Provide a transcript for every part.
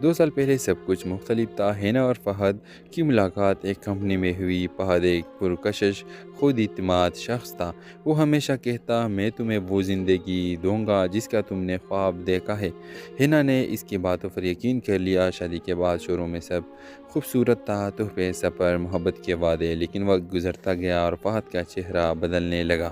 2 سال پہلے سب کچھ مختلف تھا۔ ہینا اور فہد کی ملاقات ایک کمپنی میں ہوئی۔ فہد ایک پرکشش خود اعتماد شخص تھا۔ وہ ہمیشہ کہتا، میں تمہیں وہ زندگی دوں گا جس کا تم نے خواب دیکھا ہے۔ ہینا نے اس کی باتوں پر یقین کر لیا۔ شادی کے بعد شروع میں سب خوبصورت تھا، تحفے، سفر، محبت کے وعدے، لیکن وقت گزرتا گیا اور فہد کا چہرہ بدلنے لگا۔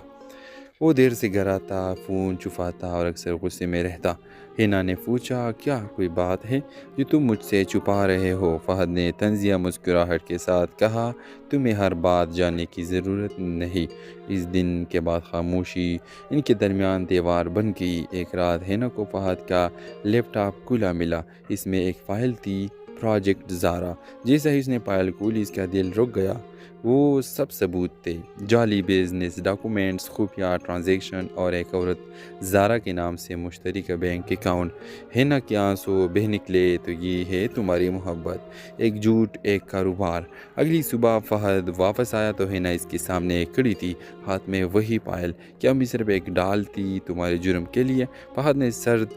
وہ دیر سے گھر آتا، فون چھپاتا اور اکثر غصے میں رہتا۔ ہینا نے پوچھا، کیا کوئی بات ہے جو تم مجھ سے چھپا رہے ہو؟ فہد نے طنزیہ مسکراہٹ کے ساتھ کہا، تمہیں ہر بات جاننے کی ضرورت نہیں۔ اس دن کے بعد خاموشی ان کے درمیان دیوار بن گئی۔ ایک رات ہینا کو فہد کا لیپ ٹاپ کھلا ملا۔ اس میں ایک فائل تھی، پروجیکٹ زارا۔ جیسے ہی اس نے فائل کھولی اس کا دل رک گیا۔ وہ سب ثبوت تھے، جعلی بزنس ڈاکومنٹس، خفیہ ٹرانزیکشن اور ایک عورت زارا کے نام سے مشترکہ بینک اکاؤنٹ۔ ہینا کے آنسو بہہ نکلے، تو یہ ہے تمہاری محبت، ایک جھوٹ، ایک کاروبار۔ اگلی صبح فہد واپس آیا تو ہینا اس کے سامنے کھڑی تھی، ہاتھ میں وہی فائل۔ کیا ابھی صرف ایک ڈال تھی تمہارے جرم کے لیے؟ فہد نے سرد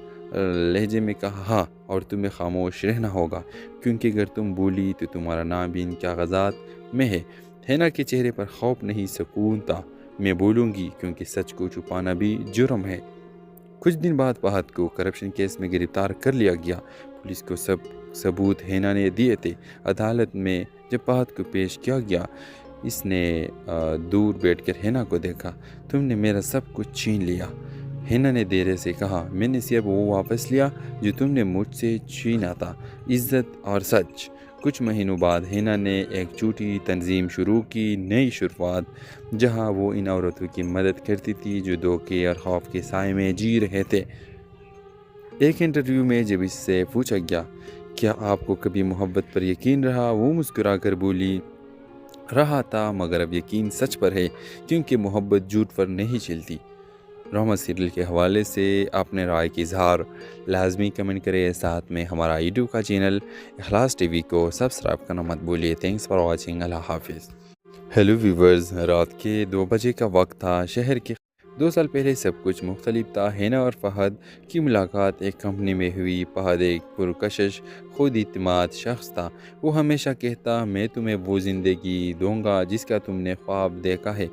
لہجے میں کہا، ہاں، اور تمہیں خاموش رہنا ہوگا، کیونکہ اگر تم بولی تو تمہارا نام بھی ان کاغذات میں ہے۔ ہینا کے چہرے پر خوف نہیں، سکون تھا۔ میں بولوں گی، کیونکہ سچ کو چھپانا بھی جرم ہے۔ کچھ دن بعد فہد کو کرپشن کیس میں گرفتار کر لیا گیا۔ پولیس کو سب ثبوت ہینا نے دیے تھے۔ عدالت میں جب فہد کو پیش کیا گیا، اس نے دور بیٹھ کر ہینا کو دیکھا۔ تم نے میرا سب کچھ چھین لیا۔ ہینا نے دھیرے سے کہا، میں نے صرف وہ واپس لیا جو تم نے مجھ سے چھینا تھا، عزت اور سچ۔ کچھ مہینوں بعد ہینا نے ایک چھوٹی تنظیم شروع کی، نئی شروعات، جہاں وہ ان عورتوں کی مدد کرتی تھی جو دھوکے اور خوف کے سائے میں جی رہے تھے۔ ایک انٹرویو میں جب اس سے پوچھا گیا، کیا آپ کو کبھی محبت پر یقین رہا؟ وہ مسکرا کر بولی، رہا تھا، مگر اب یقین سچ پر ہے، کیونکہ محبت جھوٹ پر نہیں چلتی۔ رحمت سیریل کے حوالے سے اپنے رائے کی اظہار لازمی کمنٹ کریں۔ ساتھ میں ہمارا یوٹیوب کا چینل اخلاص ٹی وی کو سبسکرائب کرنا مت بھولیے۔ Thanks for watching. اللہ حافظ۔ ہیلو ویورز، رات کے 2 بجے کا وقت تھا۔ شہر کے 2 سال پہلے سب کچھ مختلف تھا۔ ہینا اور فہد کی ملاقات ایک کمپنی میں ہوئی۔ فہد ایک پرکشش خود اعتماد شخص تھا۔ وہ ہمیشہ کہتا، میں تمہیں وہ زندگی دوں گا جس کا تم نے خواب دیکھا ہے۔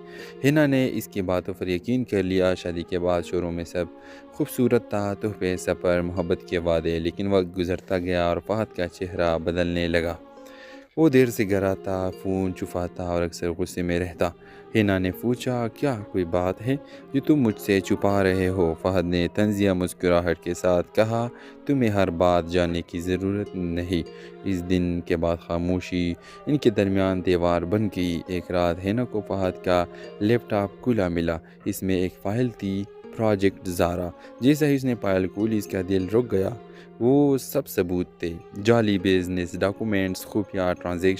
ہینا نے اس کی باتوں پر یقین کر لیا۔ شادی کے بعد شروع میں سب خوبصورت تھا، تحفے، سفر، محبت کے وعدے، لیکن وقت گزرتا گیا اور فہد کا چہرہ بدلنے لگا۔ وہ دیر سے گھر آتا، فون چھپاتا اور اکثر غصے میں رہتا۔ ہینا نے پوچھا، کیا کوئی بات ہے جو تم مجھ سے چھپا رہے ہو؟ فہد نے طنزیہ مسکراہٹ کے ساتھ کہا، تمہیں ہر بات جاننے کی ضرورت نہیں۔ اس دن کے بعد خاموشی ان کے درمیان دیوار بن گئی۔ ایک رات ہینا کو فہد کا لیپ ٹاپ کھلا ملا۔ اس میں ایک فائل تھی، پروجیکٹ زارا۔ جیسے ہی اس نے فائل کھولی اس کا دل رک گیا۔ وہ سب ثبوت تھے، جعلی بزنس ڈاکومنٹس، خفیہ ٹرانزیکشن